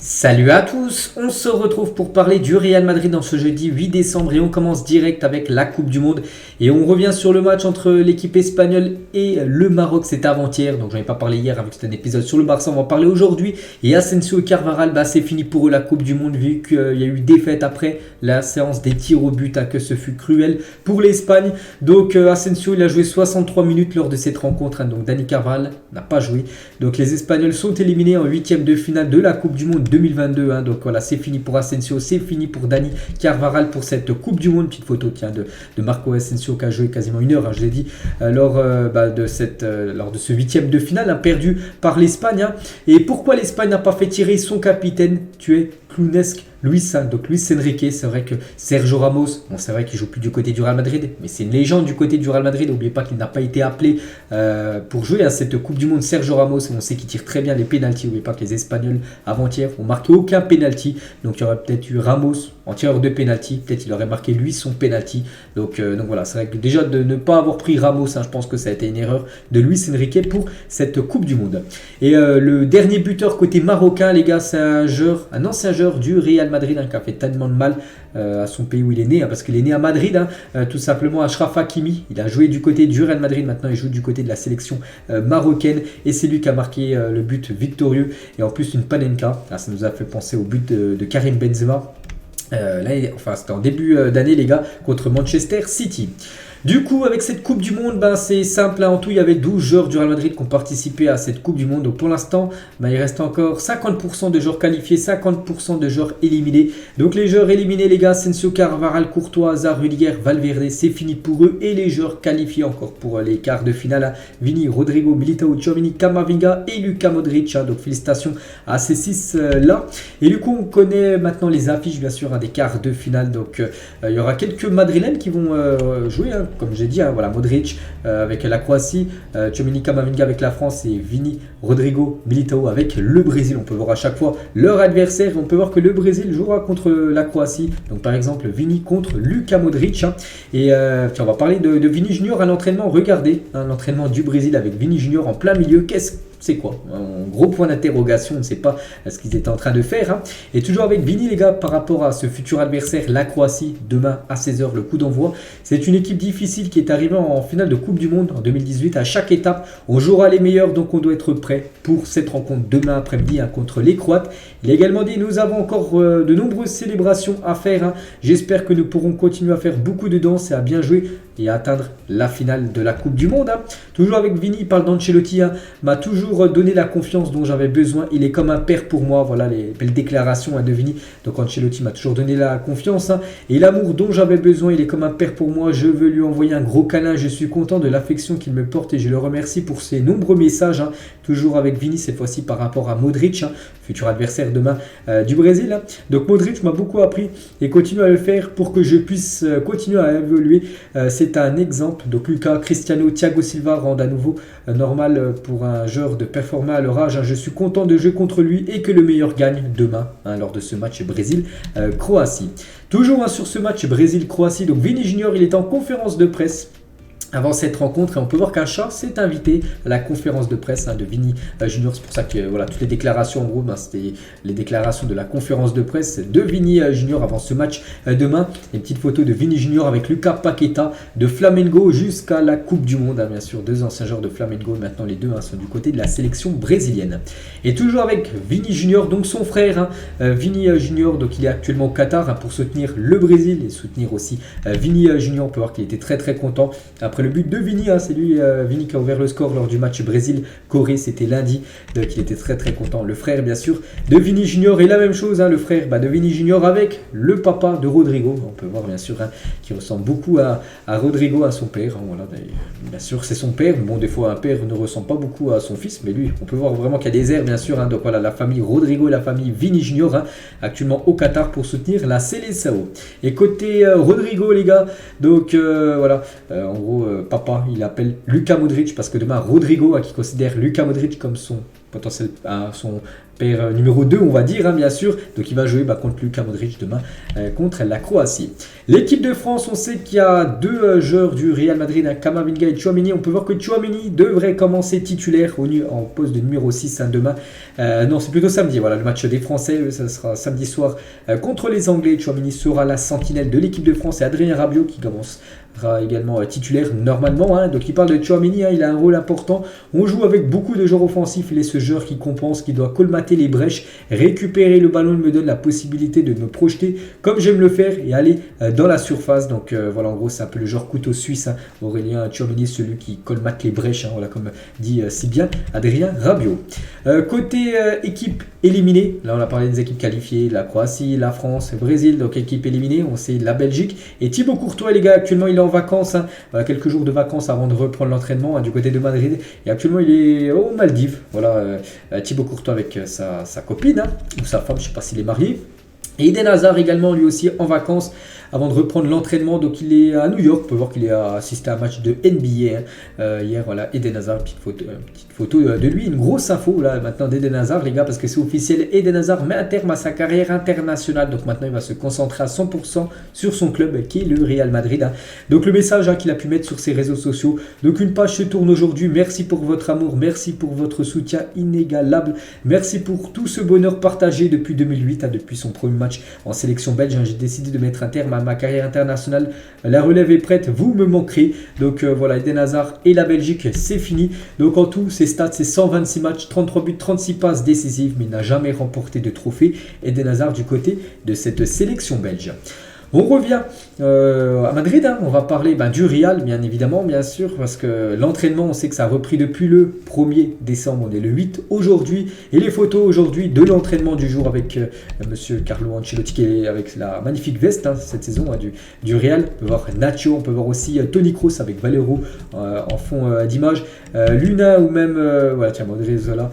Salut à tous, on se retrouve pour parler du Real Madrid dans ce jeudi 8 décembre et on commence direct avec la Coupe du Monde et on revient sur le match entre l'équipe espagnole et le Maroc, c'était avant-hier, donc j'en ai pas parlé hier avec un épisode sur le Barça, on va en parler aujourd'hui. Et Asensio et Carvajal, c'est fini pour eux la Coupe du Monde vu qu'il y a eu défaite après la séance des tirs au but, que ce fut cruel pour l'Espagne. Donc Asensio il a joué 63 minutes lors de cette rencontre, donc Dani Carvajal n'a pas joué. Donc les Espagnols sont éliminés en huitième de finale de la Coupe du Monde 2022. Donc voilà, c'est fini pour Asensio, c'est fini pour Dani Carvajal pour cette Coupe du Monde. Petite photo de Marco Asensio qui a joué quasiment une heure, je l'ai dit, lors de ce huitième de finale, perdu par l'Espagne. Et pourquoi l'Espagne n'a pas fait tirer son capitaine tué clownesque donc Luis Enrique? C'est vrai que Sergio Ramos, c'est vrai qu'il joue plus du côté du Real Madrid, mais c'est une légende du côté du Real Madrid. N'oubliez pas qu'il n'a pas été appelé pour jouer à cette Coupe du Monde. Sergio Ramos, on sait qu'il tire très bien les pénaltys. N'oubliez pas que les Espagnols avant-hier ont marqué aucun pénalty, donc il y aurait peut-être eu Ramos en tireur de pénalty, peut-être il aurait marqué lui son pénalty. Donc voilà, c'est vrai que déjà de ne pas avoir pris Ramos, je pense que ça a été une erreur de Luis Enrique pour cette Coupe du Monde. Et le dernier buteur côté marocain, les gars, c'est un ancien joueur du Real Madrid qui a fait tellement de mal à son pays où il est né, parce qu'il est né à Madrid, tout simplement. Achraf Hakimi, il a joué du côté du Real Madrid, maintenant il joue du côté de la sélection marocaine et c'est lui qui a marqué le but victorieux et en plus une panenka. Ça nous a fait penser au but de Karim Benzema. C'était en début d'année, les gars, contre Manchester City. Du coup, avec cette Coupe du Monde, c'est simple. En tout, il y avait 12 joueurs du Real Madrid qui ont participé à cette Coupe du Monde. Donc pour l'instant, il reste encore 50% de joueurs qualifiés, 50% de joueurs éliminés. Donc les joueurs éliminés, les gars, Asensio, Carvajal, Courtois, Hazard, Rudiger, Valverde, c'est fini pour eux. Et les joueurs qualifiés encore pour les quarts de finale, Vini, Rodrigo, Militao, Tchouaméni, Camavinga et Luka Modric. Donc félicitations à ces 6-là. Et du coup, on connaît maintenant les affiches, bien sûr, des quarts de finale. Donc il y aura quelques Madrilènes qui vont jouer, comme j'ai dit, voilà, Modric avec la Croatie, Tchouaméni, Camavinga avec la France et Vini, Rodrigo, Militao avec le Brésil. On peut voir à chaque fois leur adversaire et on peut voir que le Brésil jouera contre la Croatie. Donc par exemple Vini contre Luka Modric. Et on va parler de Vini Junior à l'entraînement. Regardez l'entraînement du Brésil avec Vini Junior en plein milieu. C'est quoi? Un gros point d'interrogation, on ne sait pas ce qu'ils étaient en train de faire. Et toujours avec Vini, les gars, par rapport à ce futur adversaire, la Croatie, demain à 16h, le coup d'envoi. C'est une équipe difficile qui est arrivée en finale de Coupe du Monde en 2018. À chaque étape, on jouera les meilleurs, donc on doit être prêt pour cette rencontre demain après-midi contre les Croates. Il a également dit, nous avons encore de nombreuses célébrations à faire. J'espère que nous pourrons continuer à faire beaucoup de danse et à bien jouer et à atteindre la finale de la Coupe du Monde. Toujours avec Vini, il parle d'Ancelotti, m'a toujours donné la confiance dont j'avais besoin. Il est comme un père pour moi. Voilà les belles déclarations de Vini. Donc Ancelotti m'a toujours donné la confiance et l'amour dont j'avais besoin. Il est comme un père pour moi. Je veux lui envoyer un gros câlin. Je suis content de l'affection qu'il me porte et je le remercie pour ses nombreux messages. Toujours avec Vini, cette fois-ci par rapport à Modric, futur adversaire demain du Brésil. Donc Modric m'a beaucoup appris et continue à le faire pour que je puisse continuer à évoluer. C'est un exemple. Donc Lucas, Cristiano, Thiago Silva rendent à nouveau normal pour un joueur de performer à leur âge. Je suis content de jouer contre lui et que le meilleur gagne demain lors de ce match Brésil-Croatie. Toujours sur ce match Brésil-Croatie, donc Vini Junior, il est en conférence de presse avant cette rencontre et on peut voir qu'un chat s'est invité à la conférence de presse de Vini Junior. C'est pour ça que voilà, toutes les déclarations en gros, c'était les déclarations de la conférence de presse de Vini Junior avant ce match demain. Une petite photo de Vini Junior avec Lucas Paqueta de Flamengo jusqu'à la Coupe du Monde. Bien sûr, deux anciens joueurs de Flamengo. Maintenant les deux sont du côté de la sélection brésilienne. Et toujours avec Vini Junior, donc son frère Vini Junior, donc il est actuellement au Qatar pour soutenir le Brésil et soutenir aussi Vini Junior. On peut voir qu'il était très très content après le but de Vini. C'est lui, Vini, qui a ouvert le score lors du match Brésil-Corée. C'était lundi. Donc il était très très content. Le frère, bien sûr, de Vini Junior. Et la même chose, le frère de Vini Junior avec le papa de Rodrigo. On peut voir, bien sûr, qui ressemble beaucoup à Rodrigo, à son père. Voilà, bien sûr, c'est son père. Bon, des fois, un père ne ressemble pas beaucoup à son fils. Mais lui, on peut voir vraiment qu'il y a des airs, bien sûr. Donc voilà, la famille Rodrigo et la famille Vini Junior, actuellement au Qatar pour soutenir la Seleção. Et côté Rodrigo, les gars, donc voilà, en gros, papa, il appelle Luka Modric parce que demain, Rodrigo, qui considère Luka Modric comme son potentiel, son père numéro 2, on va dire, bien sûr. Donc il va jouer contre Luka Modric demain contre la Croatie. L'équipe de France, on sait qu'il y a deux joueurs du Real Madrid, Camavinga et Tchouaméni. On peut voir que Tchouaméni devrait commencer titulaire en poste de numéro 6 demain. Non, c'est plutôt samedi. Voilà, le match des Français, ça sera samedi soir contre les Anglais. Tchouaméni sera la sentinelle de l'équipe de France et Adrien Rabiot qui commencera également titulaire normalement. Donc il parle de Tchouaméni, il a un rôle important. On joue avec beaucoup de joueurs offensifs. Il est ce joueur qui compense, qui doit colmater les brèches, récupérer le ballon. Il me donne la possibilité de me projeter comme j'aime le faire et aller dans la surface. Donc voilà, en gros, c'est un peu le genre couteau suisse. Aurélien Tchouaméni, celui qui colmate les brèches. Voilà, comme dit si bien Adrien Rabiot. Côté équipe éliminée, là on a parlé des équipes qualifiées, la Croatie, la France, le Brésil. Donc équipe éliminée, on sait la Belgique. Et Thibaut Courtois, les gars, actuellement il est en vacances. Voilà, quelques jours de vacances avant de reprendre l'entraînement du côté de Madrid. Et actuellement il est aux Maldives. Voilà, Thibaut Courtois avec sa copine ou sa femme, je ne sais pas s'il est marié. Et Eden Hazard également, lui aussi en vacances avant de reprendre l'entraînement. Donc il est à New York. On peut voir qu'il a assisté à un match de NBA hier. Voilà, Eden Hazard, petite photo de lui. Une grosse info là maintenant d'Eden Hazard, les gars, parce que c'est officiel. Eden Hazard met un terme à sa carrière internationale. Donc maintenant il va se concentrer à 100% sur son club qui est le Real Madrid. Donc le message qu'il a pu mettre sur ses réseaux sociaux. Donc une page se tourne aujourd'hui. Merci pour votre amour. Merci pour votre soutien inégalable. Merci pour tout ce bonheur partagé depuis 2008, depuis son premier match en sélection belge. J'ai décidé de mettre un terme à ma carrière internationale. La relève est prête, vous me manquerez. Donc voilà, Eden Hazard et la Belgique, c'est fini. Donc en tout, ses stats, c'est 126 matchs, 33 buts, 36 passes décisives, mais il n'a jamais remporté de trophée. Eden Hazard du côté de cette sélection belge. On revient à Madrid, on va parler du Real, bien évidemment, bien sûr, parce que l'entraînement, on sait que ça a repris depuis le 1er décembre, on est le 8 aujourd'hui, et les photos aujourd'hui de l'entraînement du jour avec monsieur Carlo Ancelotti qui est avec la magnifique veste cette saison du Real. On peut voir Nacho, on peut voir aussi Toni Kroos avec Valero en fond d'image, Luna ou même, voilà, tiens, Modric-Zola,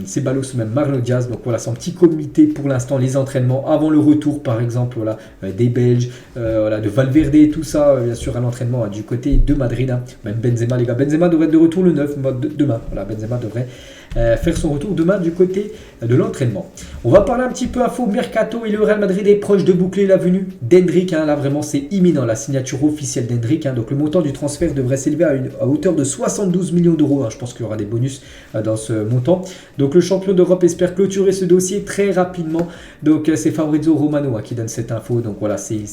Ceballos ou même Marlo Diaz. Donc voilà, c'est un petit comité pour l'instant, les entraînements avant le retour par exemple, voilà, des Belges, voilà, de Valverde et tout ça, bien sûr à l'entraînement du côté de Madrid. Même Benzema, les gars, Benzema devrait être de retour le 9 demain. Voilà, Benzema devrait faire son retour demain du côté de l'entraînement. On va parler un petit peu info mercato et le Real Madrid est proche de boucler la venue d'Hendrick. Là vraiment c'est imminent, la signature officielle d'Hendrick. Donc le montant du transfert devrait s'élever à hauteur de 72 millions d'euros. Je pense qu'il y aura des bonus dans ce montant. Donc le champion d'Europe espère clôturer ce dossier très rapidement. Donc c'est Fabrizio Romano qui donne cette info. Donc voilà, c'est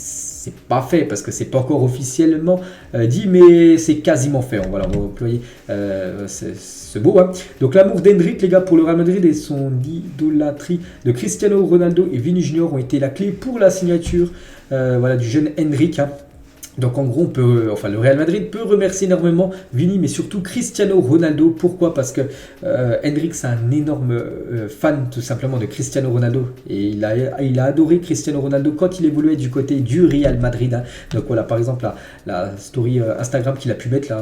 pas fait parce que c'est pas encore officiellement dit, mais c'est quasiment fait. On va employer ce mot. Donc l'amour d'Hendrick, les gars, pour le Real Madrid et son idolâtrie de Cristiano Ronaldo et Vini Junior ont été la clé pour la signature voilà, du jeune Hendrick. Donc en gros, le Real Madrid peut remercier énormément Vini, mais surtout Cristiano Ronaldo. Pourquoi ? Parce que Hendrick, c'est un énorme fan tout simplement de Cristiano Ronaldo. Et il a adoré Cristiano Ronaldo quand il évoluait du côté du Real Madrid. Donc voilà, par exemple, la story Instagram qu'il a pu mettre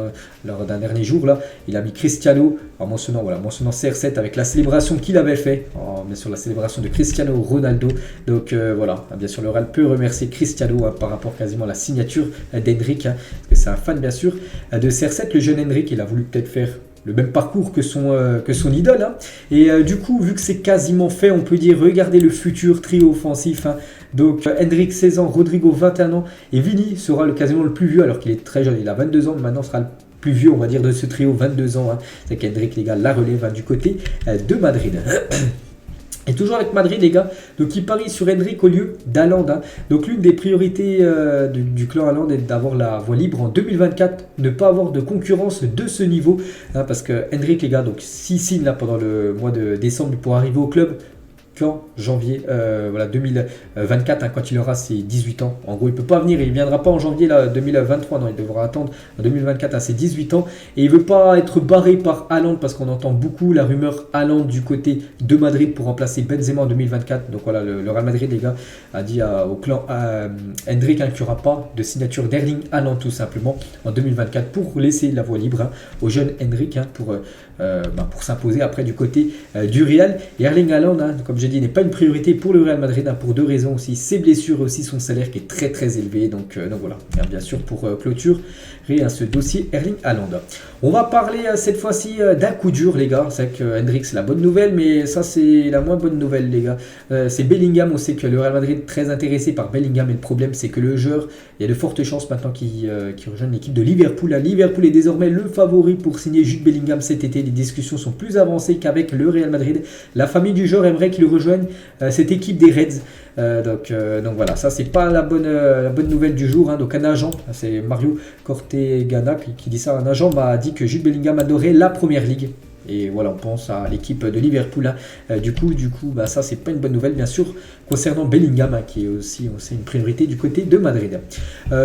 lors d'un dernier jour, là, il a mis Cristiano en mentionnant CR7 avec la célébration qu'il avait fait, bien sûr la célébration de Cristiano Ronaldo. Donc voilà, bien sûr le Real peut remercier Cristiano par rapport quasiment à la signature d'Hendrick, parce que c'est un fan bien sûr de CR7. Le jeune Hendrick, il a voulu peut-être faire le même parcours que son idole. Et du coup, vu que c'est quasiment fait, on peut dire, regardez le futur trio offensif. Donc Hendrick 16 ans, Rodrigo 21 ans et Vini sera quasiment le plus vieux alors qu'il est très jeune, il a 22 ans, mais maintenant sera le plus vieux, on va dire, de ce trio, 22 ans. C'est qu'Hendrick, les gars, la relève du côté de Madrid. Et toujours avec Madrid, les gars, donc il parie sur Hendrick au lieu d'Haaland. Donc l'une des priorités du clan Haaland est d'avoir la voie libre en 2024, ne pas avoir de concurrence de ce niveau. Parce que Hendrick, les gars, donc s'il signe là pendant le mois de décembre pour arriver au club, qu'en janvier 2024, quand il aura ses 18 ans. En gros, il ne peut pas venir, il ne viendra pas en janvier 2023, non, il devra attendre en 2024 à ses 18 ans. Et il ne veut pas être barré par Haaland parce qu'on entend beaucoup la rumeur Haaland du côté de Madrid pour remplacer Benzema en 2024. Donc voilà, le Real Madrid, les gars, a dit au clan Hendrick qu'il n'y aura pas de signature d'Erling Haaland tout simplement en 2024 pour laisser la voie libre au jeune Hendrick pour pour s'imposer après du côté du Real. Et Erling Haaland, comme j'ai dit, n'est pas une priorité pour le Real Madrid, pour deux raisons aussi, ses blessures et aussi son salaire qui est très très élevé. Donc voilà, bien sûr pour clôture ce dossier Erling Haaland. On va parler cette fois-ci d'un coup dur, les gars. C'est que Hendrick, c'est la bonne nouvelle, mais ça c'est la moins bonne nouvelle, les gars. C'est Bellingham. On sait que le Real Madrid est très intéressé par Bellingham, et le problème c'est que le joueur, il y a de fortes chances maintenant qu'il rejoigne l'équipe de Liverpool. Liverpool est désormais le favori pour signer Jude Bellingham cet été. Les discussions sont plus avancées qu'avec le Real Madrid. La famille du joueur aimerait qu'il rejoigne cette équipe des Reds. Donc voilà, ça c'est pas la bonne nouvelle du jour. Donc un agent, c'est Mario Cortegana qui dit ça, un agent m'a dit que Jude Bellingham adorait la première ligue. Et voilà, on pense à l'équipe de Liverpool. Du coup, ça c'est pas une bonne nouvelle, bien sûr, concernant Bellingham, qui est aussi une priorité du côté de Madrid.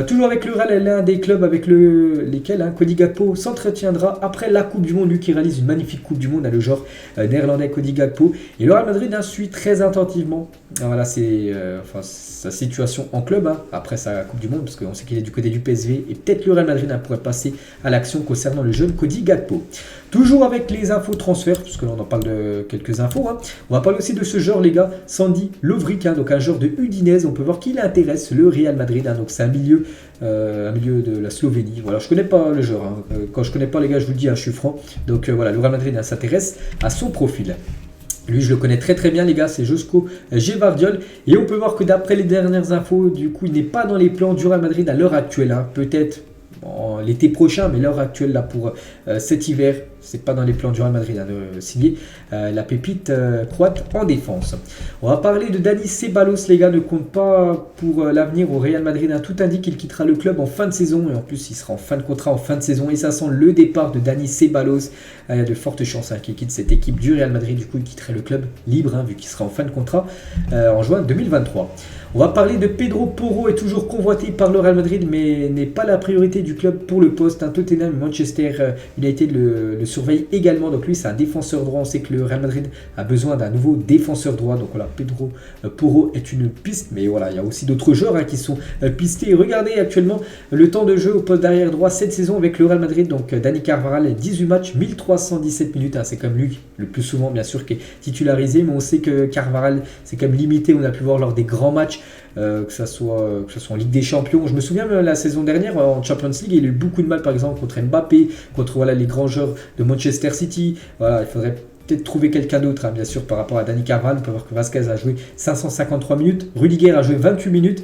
Toujours avec le Real, l'un des clubs avec lesquels Cody Gakpo s'entretiendra après la Coupe du Monde, lui qui réalise une magnifique Coupe du Monde, le joueur néerlandais Cody Gakpo. Et le Real Madrid suit très attentivement sa situation en club après sa Coupe du Monde, parce qu'on sait qu'il est du côté du PSV, et peut-être le Real Madrid pourrait passer à l'action concernant le jeune Cody Gakpo. Toujours avec les infos transferts, parce que là on en parle de quelques infos. On va parler aussi de ce joueur, les gars, Sandy Lovric, donc un joueur de Udinese. On peut voir qu'il intéresse le Real Madrid. Donc c'est un milieu de la Slovénie. Voilà, je connais pas le joueur. Quand je connais pas, les gars, je vous le dis, je suis franc. Donc voilà, le Real Madrid s'intéresse à son profil. Lui, je le connais très très bien, les gars, c'est Josko Gvardiol. Et on peut voir que d'après les dernières infos, du coup, il n'est pas dans les plans du Real Madrid à l'heure actuelle. Peut-être l'été prochain, mais l'heure actuelle là pour cet hiver, c'est pas dans les plans du Real Madrid de signer la pépite croate en défense. On va parler de Dani Ceballos, les gars, ne compte pas pour l'avenir au Real Madrid. Tout indique qu'il quittera le club en fin de saison, et en plus il sera en fin de contrat en fin de saison, et ça sent le départ de Dani Ceballos. Il y a de fortes chances qu'il quitte cette équipe du Real Madrid. Du coup, il quitterait le club libre, vu qu'il sera en fin de contrat en juin 2023. On va parler de Pedro Porro, est toujours convoité par le Real Madrid, mais n'est pas la priorité du club pour le poste. Tottenham et Manchester United le surveille également. Donc lui, c'est un défenseur droit. On sait que le Real Madrid a besoin d'un nouveau défenseur droit. Donc voilà, Pedro Porro est une piste. Mais voilà, il y a aussi d'autres joueurs qui sont pistés. Regardez actuellement le temps de jeu au poste d'arrière droit cette saison avec le Real Madrid. Donc Dani Carvajal, 18 matchs, 1317 minutes. C'est comme lui le plus souvent, bien sûr, qui est titularisé. Mais on sait que Carvajal, c'est quand même limité. On a pu voir lors des grands matchs. Que ce soit en Ligue des Champions. Je me souviens même la saison dernière en Champions League, il a eu beaucoup de mal par exemple contre Mbappé, contre les grands joueurs de Manchester City. Voilà, il faudrait peut-être trouver quelqu'un d'autre, bien sûr, par rapport à Dani Carvajal. On peut voir que Vasquez a joué 553 minutes, Rudiger a joué 28 minutes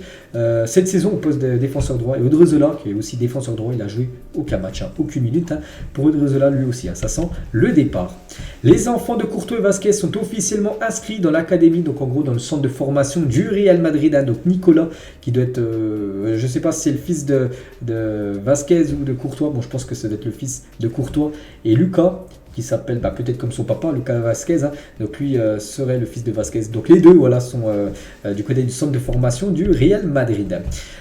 cette saison au poste de défenseur droit, et Odriozola, qui est aussi défenseur droit, il a joué aucun match, aucune minute pour Odriozola lui aussi, ça sent le départ. Les enfants de Courtois et Vasquez sont officiellement inscrits dans l'académie, donc en gros dans le centre de formation du Real Madrid. Donc Nicolas, qui doit être, je ne sais pas si c'est le fils de Vasquez ou de Courtois, bon je pense que ça doit être le fils de Courtois, et Lucas, qui s'appelle peut-être comme son papa, Lucas Vasquez. Donc lui serait le fils de Vasquez. Donc les deux sont du côté du centre de formation du Real Madrid.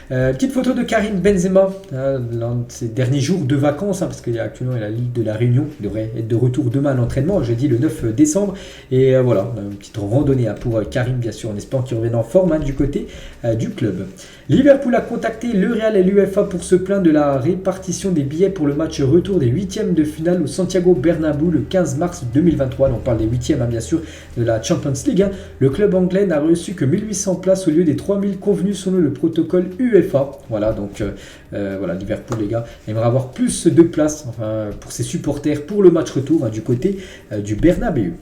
Petite photo de Karim Benzema, l'un de ses derniers jours de vacances, parce qu'actuellement il a la Ligue de la Réunion. Il devrait être de retour demain à l'entraînement, jeudi le 9 décembre. Et voilà, une petite randonnée pour Karim, bien sûr, en espérant qu'il revienne en forme du côté du club. Liverpool a contacté le Real et l'UEFA pour se plaindre de la répartition des billets pour le match retour des huitièmes de finale au Santiago Bernabéu le 15 mars 2023. On parle des huitièmes, bien sûr, de la Champions League. Le club anglais n'a reçu que 1800 places au lieu des 3000 convenus selon le protocole UEFA. Voilà, donc Liverpool, les gars, aimerait avoir plus de places pour ses supporters pour le match retour du côté du Bernabéu.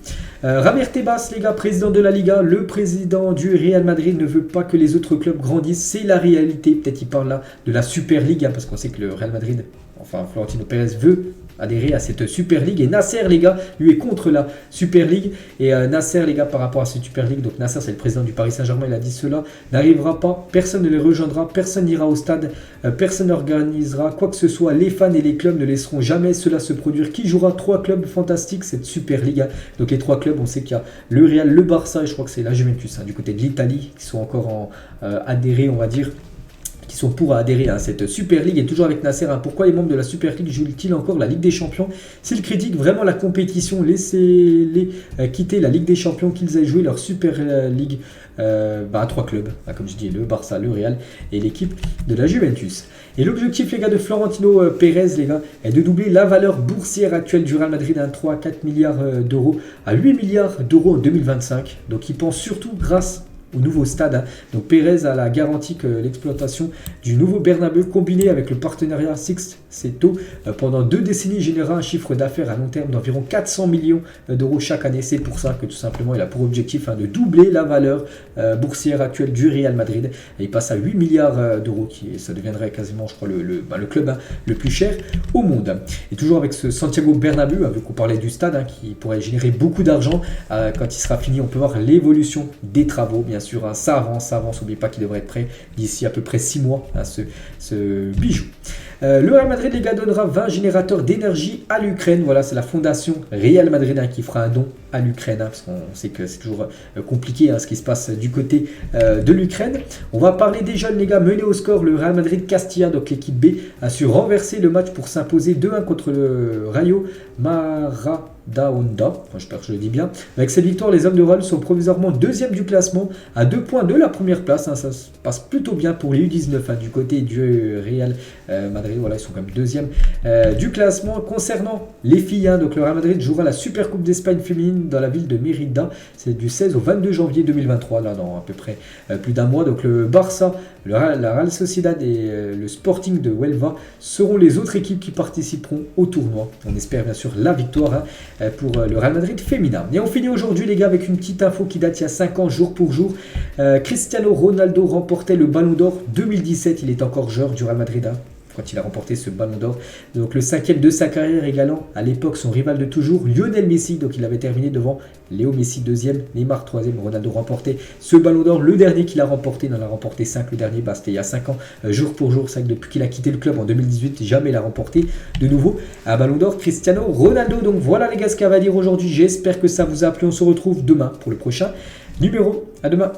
Javier Tebas, les gars, président de la Liga, le président du Real Madrid ne veut pas que les autres clubs grandissent. C'est la réalité. Peut-être il parle là de la Super League, parce qu'on sait que le Real Madrid, Florentino Pérez veut adhérer à cette Super League, et Nasser, les gars, lui est contre la Super League. Et Nasser, les gars, par rapport à cette Super League, donc Nasser, c'est le président du Paris Saint-Germain, il a dit cela n'arrivera pas, personne ne les rejoindra, personne n'ira au stade, personne n'organisera quoi que ce soit, les fans et les clubs ne laisseront jamais cela se produire. Qui jouera 3 clubs fantastiques, cette Super League? Donc les 3 clubs, on sait qu'il y a le Real, le Barça, et je crois que c'est la Juventus du côté de l'Italie, qui sont encore adhérés, on va dire, qui sont pour adhérer à cette Super League. Et toujours avec Nasser, hein, pourquoi les membres de la Super League jouent-ils encore la Ligue des Champions? S'ils critiquent vraiment la compétition, laissez-les quitter la Ligue des Champions, qu'ils aient joué leur Super League à 3 clubs, comme je dis, le Barça, le Real et l'équipe de la Juventus. Et l'objectif, les gars, de Florentino Pérez, les gars, est de doubler la valeur boursière actuelle du Real Madrid à 3 à 4 milliards d'euros à 8 milliards d'euros en 2025. Donc il pense surtout grâce au nouveau stade. Hein. Donc Pérez a la garantie que l'exploitation du nouveau Bernabéu combiné avec le partenariat Six-Seto pendant 2 décennies générera un chiffre d'affaires à long terme d'environ 400 millions d'euros chaque année. C'est pour ça que tout simplement il a pour objectif de doubler la valeur boursière actuelle du Real Madrid. Et il passe à 8 milliards d'euros, ça deviendrait quasiment, je crois, le club le plus cher au monde. Et toujours avec ce Santiago Bernabéu, vu qu'on parlait du stade, qui pourrait générer beaucoup d'argent quand il sera fini, on peut voir l'évolution des travaux, bien sûr, ça avance, n'oubliez pas qu'il devrait être prêt d'ici à peu près 6 mois, ce bijou. Le Real Madrid, les gars, donnera 20 générateurs d'énergie à l'Ukraine. Voilà, c'est la fondation Real Madrid qui fera un don à l'Ukraine, parce qu'on sait que c'est toujours compliqué ce qui se passe du côté de l'Ukraine. On va parler des jeunes, les gars, menés au score. Le Real Madrid Castilla, donc l'équipe B, a su renverser le match pour s'imposer 2-1 contre le Rayo Majadahonda. J'espère que je le dis bien. Avec cette victoire, les hommes de Real sont provisoirement 2e du classement, à 2 points de la première place. Ça se passe plutôt bien pour les U19 du côté du Real Madrid. Voilà, ils sont quand même 2e du classement. Concernant les filles, donc le Real Madrid jouera la Super Coupe d'Espagne féminine dans la ville de Mérida. C'est du 16 au 22 janvier 2023, là dans à peu près plus d'un mois. Donc le Barça, la Real Sociedad et le Sporting de Huelva seront les autres équipes qui participeront au tournoi. On espère bien sûr la victoire pour le Real Madrid féminin. Et on finit aujourd'hui, les gars, avec une petite info qui date il y a 5 ans, jour pour jour. Cristiano Ronaldo remportait le Ballon d'Or 2017. Il est encore joueur du Real Madrid quand il a remporté ce Ballon d'Or. Donc le 5e de sa carrière, égalant à l'époque son rival de toujours, Lionel Messi. Donc il avait terminé devant Léo Messi 2e, Neymar 3e. Ronaldo remportait ce Ballon d'Or. Le dernier qu'il a remporté, il en a remporté 5. Le dernier, c'était il y a 5 ans, jour pour jour. C'est vrai que depuis qu'il a quitté le club en 2018, jamais il a remporté de nouveau un Ballon d'Or, Cristiano Ronaldo. Donc voilà, les gars, ce qu'il y a à dire aujourd'hui. J'espère que ça vous a plu. On se retrouve demain pour le prochain numéro. À demain.